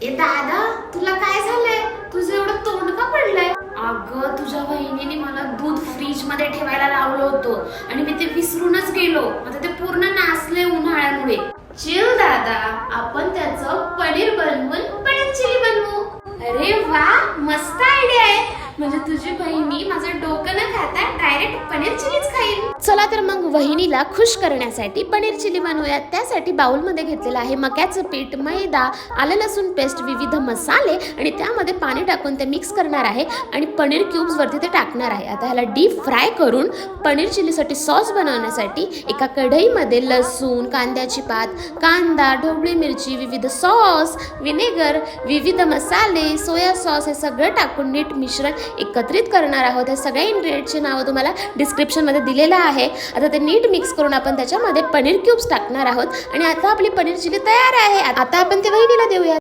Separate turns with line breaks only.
ए दादा, तुला काय झालंय? तुझं एवढं तोंड का पडलंय? अगं, तुझ्या बहिणीने मला दूध फ्रीज मध्ये ठेवायला लावलं होतं आणि मी ते विसरूनच गेलो. आता ते पूर्ण नासले उन्हाळ्यामुळे. चिल दादा, आपण त्याचं पनीर बनवून पनीर चिली बनवू. अरे वा, मस्त आयडिया आहे. म्हणजे तुझी बहिणी माझं डोकं न खाता डायरेक्ट पनीर चिलीच खाईल. चला तर मग वहिनीला खुश करण्यासाठी पनीर चिली बनवूयात. त्यासाठी बाउल मध्ये घेतलेलं आहे मक्याचं पीठ, मैदा, आलं लसूण पेस्ट, विविध मसाले आणि त्यामध्ये पाणी टाकून ते मिक्स करणार आहे आणि पनीर क्यूब्स वरती ते टाकणार आहे. आता ह्याला डीप फ्राय करून पनीर चिलीसाठी सॉस बनवण्यासाठी एका कढईमध्ये लसूण, कांद्याची पात, कांदा, ढोबळी मिरची, विविध सॉस, विनेगर, विविध मसाले, सोया सॉस हे सगळं टाकून नीट मिश्रण एकत्रित करणार आहोत. हे सगळ्या इन्ग्रेडियंटचे नाव तुम्हाला डिस्क्रिप्शन मध्ये दिलेलं आहे. आता ते नीट मिक्स करून आपण त्याच्यामध्ये पनीर क्यूब्स टाकणार आहोत आणि आता आपली पनीर चिली तयार आहे. आता आपण ते वहिनीला देऊया.